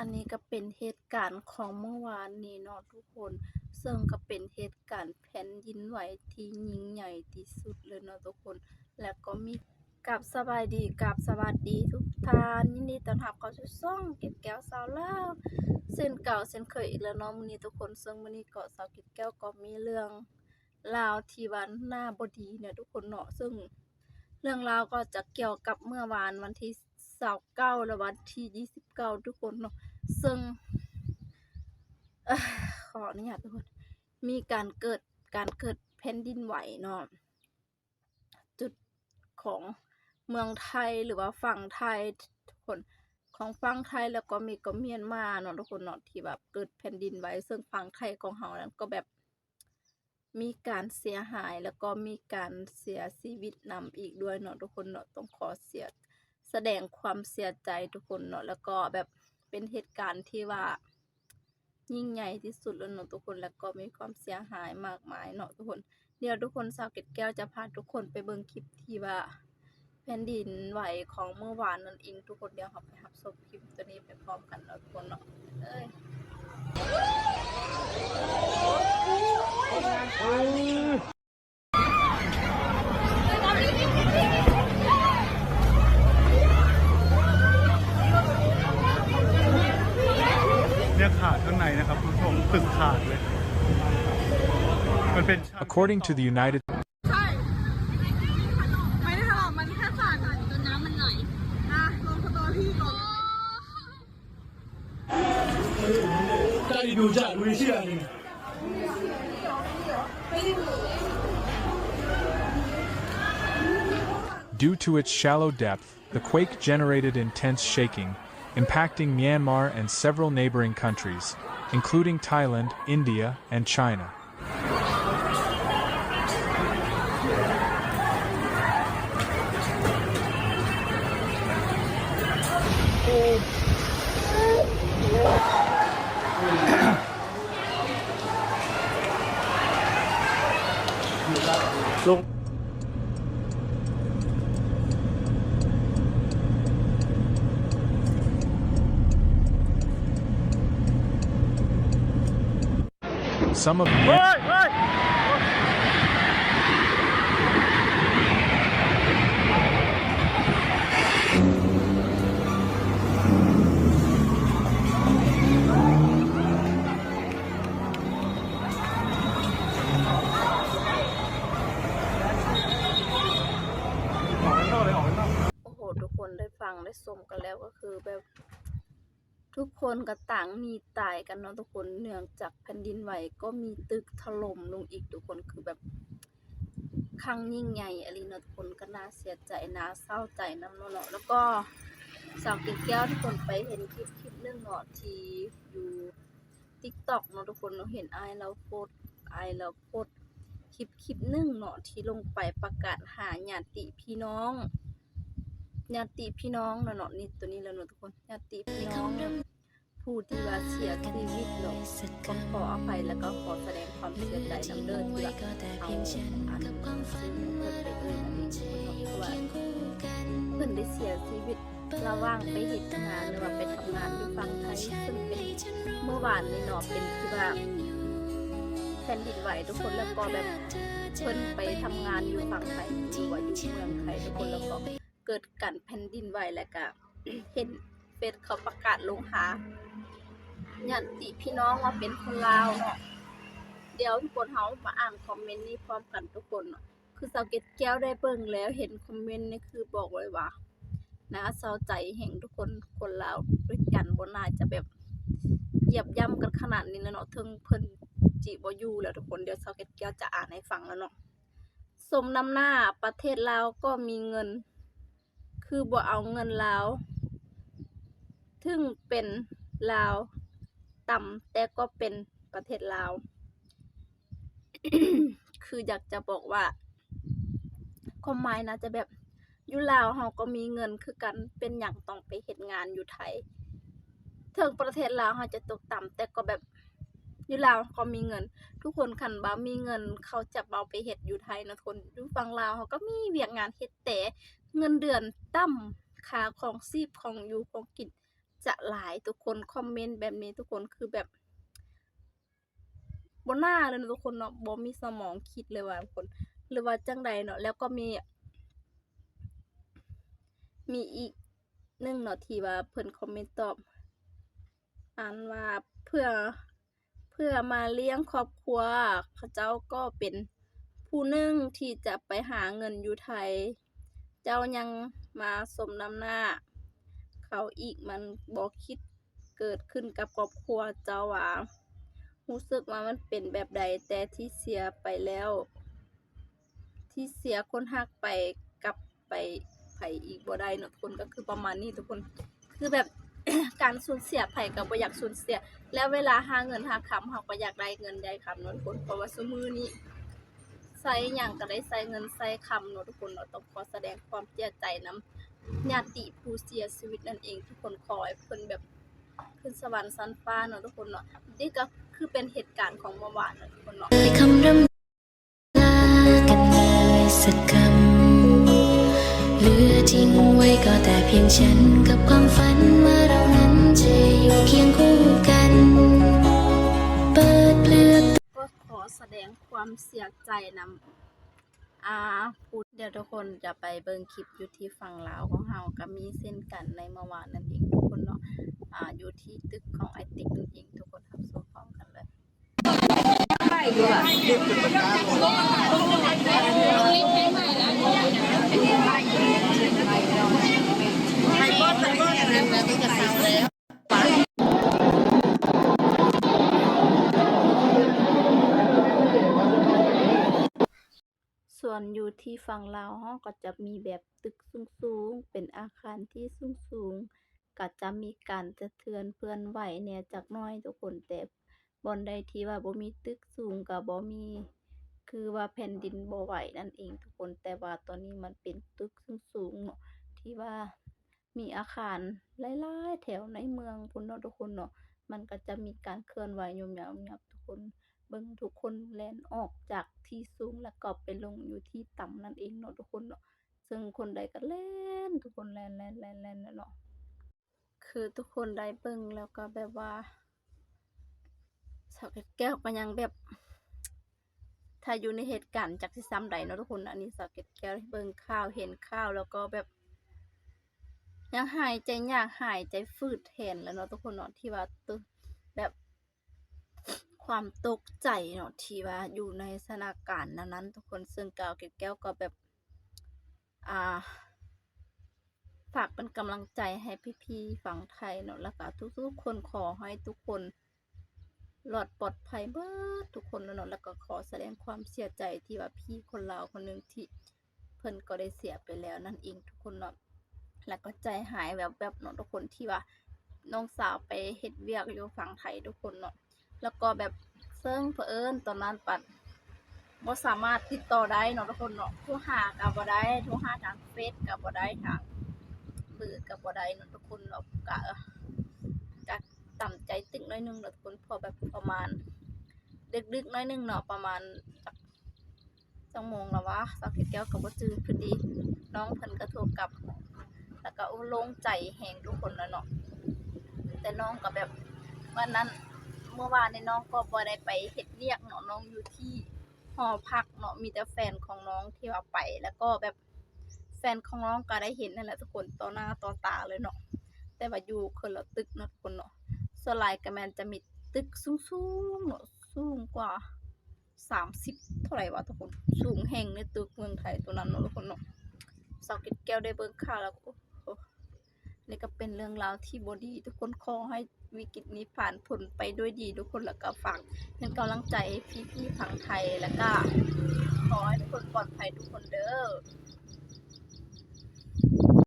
อันนี้ก็เป็นเหตุการณ์ของเมื่อวานนี้เนาะทุกคนซึ่งก็เป็นเหตุการณ์แผ่นดินไหวที่ยิ่งใหญ่ที่สุดเลยเนาะทุกคนแล้วก็มีกับสบายดีกับสวัสดีทุกท่านยินดีต้อนรับเข้าสู่ช่องเก็บแก้วสาวลาวเส้นเก่าเส้นเคยอีกแล้วเนาะมื้อนี้ทุกคนซึ่งมื้อนี้ก็สาวเก็บแก้วก็มีเรื่องราวที่ว่าน่าบ่ดีเนี่ยทุกคนเนาะซึ่งเรื่องราวก็จะเกี่ยวกับเมื่อวานวันที่29และวันที่29ทุกคนเนาะซึ่งขออนุญาตทุกคนมีการเกิดแผ่นดินไหวเนาะจุดของเมืองไทยหรือว่าฝั่งไทยทุกคนของฝั่งไทยแล้วก็มีก็เมียนมาเนาะทุกคนเนาะที่แบบเกิดแผ่นดินไหวซึ่งฝั่งไทยของเฮานั้นก็แบบมีการเสียหายแล้วก็มีการเสียชีวิตนำอีกด้วยเนาะทุกคนเนาะต้องขอแสดงความเสียใจทุกคนเนาะแล้วก็แบบเป็นเหตุการณ์ที่ว่ายิ่งใหญ่ที่สุดแล้วเนาะทุกคนแล้วก็มีความเสียหายมากมายเนาะทุกคนเดี๋ยวทุกคนสาวเกร็ดแก้วจะพาทุกคนไปเบิ่งคลิปที่ว่าแผ่นดินไหวของเมื่อวานนั่นเองทุกคนเดี๋ยวเราไปรับชมคลิปตัวนี้ไปพร้อมกันเนาะทุกคนเนาะเนี่ยขาดข้างในนะครับคุณผู้ชมตึกขาดเลยมันเป็น According to the United ใช่ ไม่ได้ถลอกมันแค่สั่นจนน้ำมันไหลลงสตอรี่ก่อน Due to its shallow depth, the quake generated intense shaking, impacting Myanmar and several neighboring countries, including Thailand, India, and China. Some of เฮ้ยเฮ้ย โอ้โหทุกคนได้ฟังได้ชมกันแล้วก็คือแบบทุกคนก็ต่างมีตายกันเนาะทุกคนเนื่องจากแผ่นดินไหวก็มีตึกถล่มลงอีกทุกคนคือแบบครั้งยิ่งใหญ่อะไรเนาะทุกคนก็น่าเสียใจน่าเศร้าใจนำเนาะแล้วก็สาวกิ่งแก้วทุกคนไปเห็นคลิปนึงเนาะที่อยู่ TikTok เนาะทุกคนเนาะเห็นอายเราโพสคลิปนึงเนาะที่ลงไปประกาศหาญาติพี่น้องเนาะนี่ตัวนี้แล้วเนาะทุกคนญาติพี่น้องผู้ที่ว่าเสียชีวิตเนาะก็ขออภัยแล้วก็ขอแสดงความเสียใจนำเด้อที่ว่าเอาซึ่งเพิ่นไปอันนี้เพราะว่าเพิ่นได้เสียชีวิตระหว่างไปเฮ็ดงานหรือว่าไปทำงานอยู่ฝั่งไทยซึ่งเป็นเมื่อวานนี้เนาะเป็นคือว่าแผ่นดินไหวทุกคนแล้วก็แบบเพิ่นไปทำงานอยู่ฝั่งไทยหรือว่าอยู่เมืองไทยทุกคนแล้วก็เกิดการแผ่นดินไหวแล้วก็เห็นเฟซเขาประกาศลงหาญาติพี่น้องว่าเป็นคนลาวเนาะเดี๋ยวทุกคนเฮามาอ่านคอมเมนต์นี้พร้อมกันทุกคนเนาะคือสาวเกตแก้วได้เบิ่งแล้วเห็นคอมเมนต์นี่คือบอกไว้ว่าน่าเศร้าใจแห่งทุกคนลาวด้วยกันบ่น่าจะแบบเหยียบย่ำกันขนาดนี้แล้วเนาะถึงเพิ่นจิบ่อยู่แล้วทุกคนเดี๋ยวสาวเกตแก้วจะอ่านให้ฟังแล้วเนาะสมน้ำหน้าประเทศลาวก็มีเงินคือบ่เอาเงินลาวถึงเป็นลาวต่ำแต่ก็เป็นประเทศลาว คืออยากจะบอกว่าความหมายนะจะแบบอยู่ลาวเฮาก็มีเงินคือกันเป็นหยังต้องไปเฮ็ดงานอยู่ไทยถึงประเทศลาวเฮาจะตกต่ำแต่ก็แบบอยู่ลาวก็มีเงินทุกคนคันบ่มีเงินเขาจะเอาไปเฮ็ดอยู่ไทยนะทุกคนอยู่ฝั่งลาวเฮาก็มีเวียกงานเฮ็ดแต่เงินเดือนต่ำค่าของชีพของอยู่ของกิน จะหลายทุกคนคอมเมนต์แบบนี้ทุกคนคือแบบบ่น่าเลยนะทุกคนเนาะบ่มีสมองคิดเลยว่าทุกคนหรือว่าจังใดเนาะแล้วก็มีอีกหนึ่งเนาะที่ว่าเพิ่นคอมเมนต์ตอบอ่านว่าเพื่อมาเลี้ยงครอบครัวเขาเจ้าก็เป็นผู้หนึ่งที่จะไปหาเงินอยู่ไทย เจ้ายังมาสมน้ำหน้าเขาอีกมันบ่คิดเกิดขึ้นกับครอบครัวเจ้าว่ารู้สึกว่ามันเป็นแบบใดแต่ที่เสียไปแล้ว ที่เสียคนฮักไปกลับไปไผอีกบ่ได้เนาะทุกคนก็คือประมาณนี้ทุกคนคือแบบ การสูญเสียไผก็บ่อยากสูญเสียแล้วเวลาหาเงินหาคำเฮาก็อยากได้เงินได้คำเนาะทุกคนเพราะว่าซุมื้อนี้ใช้หยังก็ได้ใช้เงินใช้คำเนาะทุกคนเนาะต้องขอแสดงความเสียใจนำญาติผู้เสียชีวิตนั่นเองทุกคนขอให้เพิ่นแบบขึ้นสวรรค์ชั้นฟ้าเนาะทุกคนเนาะนี่ก็คือเป็นเหตุการณ์ของเมื่อวานเนาะทุกคนเนาะ คำรำลากันเลยสักคำเหลือทิ้งไว้ก็แต่เพียงฉันกับความฝันว่าเรานั้นจะอยู่เคียงคู่กัน เปิดเปลือก ก็ขอแสดงความเสียใจนำพูดเดี๋ยวทุกคนจะไปเบิ่งคลิปอยู่ที่ฝั่งลาวของเฮาก็มีเส้นกันในเมื่อวานนั่นเองทุกคนเนาะอยู่ที่ตึกของไอติกนั่นเองทุกคนทำสู้พร้อมกันเลย ส่วนอยู่ที่ฝั่งลาวเฮาก็จะมีแบบตึกสูงๆเป็นอาคารที่สูงๆก็จะมีการสะเทือนเคลื่อนไหวแหน่จักหน่อยทุกคนแต่บ่อนใดที่ว่าบ่มีตึกสูงก็บ่มีคือว่าแผ่นดินบ่ไหวนั่นเองทุกคนแต่ว่าตอนนี้มันเป็นตึกสูงๆเนาะที่ว่ามีอาคารหลายๆแถวในเมืองพุ่นเนาะทุกคนเนาะมันก็จะมีการเคลื่อนไหวหยับๆทุกคน เบิ่งทุกคนแล่นออกจากที่สูงแล้วก็ไปลงอยู่ที่ต่ำนั่นเองเนาะทุกคนเนาะซึ่งคนใดก็แล่นทุกคนแล่นเนาะคือทุกคนได้เบิ่งแล้วก็แบบว่าสาวแก้วก็ยังแบบ ถ้าอยู่ในเหตุการณ์จักสิซ้ำใดเนาะทุกคนอันนี้สาวแก้วเบิ่งข่าวเห็นข่าวแล้วก็แบบยังหายใจยากหายใจฝืดแทนแล้วเนาะทุกคนเนาะที่ว่าแบบความตกใจเนาะที่ว่าอยู่ในสถานการณ์นั้นๆทุกคนซึ่งแก้วก็แบบฝากเป็นกำลังใจให้พี่ๆฝั่งไทยเนาะแล้วก็ทุกๆคนขอให้ทุกคนรอดปลอดภัยเบิดทุกคนเนาะแล้วก็ขอแสดงความเสียใจที่ว่าพี่คนลาวคนหนึงที่เพิ่นก็ได้เสียไปแล้วนั่นเองทุกคนเนาะแล้วก็ใจหายแบบเนาะทุกคนที่ว่าน้องสาวไปเฮ็ดเวียกอยู่ฝั่งไทยทุกคนเนาะแล้วก็แบบซึ่งเผอิญตอนนั้นปัดบ่สามารถติดต่อได้เนาะทุกคนเนาะโทรหาก็บ่ได้โทรหาทางเฟซก็บ่ได้ทางเบอร์ก็บ่ได้เนาะทุกคนเนาะก็ต่ำใจตึกน้อยนึงเนาะทุกคนพอแบบประมาณดึกๆน้อยนึงเนาะประมาณจักโมงแล้ววะสาวแก้วก็บ่จื้อพอดีน้องเพิ่นก็โทรกลับแล้วก็โล่งใจแฮงทุกคนแล้วเนาะแต่น้องก็แบบวันนั้นเมื่อวานนี้น้องก็บ่ได้ไปเฮ็ดเวียกเนาะน้องอยู่ที่หอพักเนาะมีแต่แฟนของน้องที่ว่าไปแล้วก็แบบแฟนของน้องก็ได้เห็นนั่นแหละทุกคนต่อหน้าต่อตาเลยเนาะแต่ว่าอยู่คนละตึกเนาะทุกคนเนาะส่วนหลายก็แม่นจะมีตึกสูงๆเนาะสูงกว่า30เท่าไหร่วะทุกคนสูงแห่งในตึกเมืองไทยตัวนั้นเนาะทุกคนเนาะสาวแก้วได้เบิ่งข่าวแล้วนี่ก็เป็นเรื่องราวที่บ่ดีทุกคนขอให้วิกฤตนี้ผ่านพ้นไปด้วยดีทุกคนแล้วก็ฝากเป็นกำลังใจให้พี่ๆฝั่งไทยแล้วก็ขอให้ทุกคนปลอดภัยทุกคนเด้อ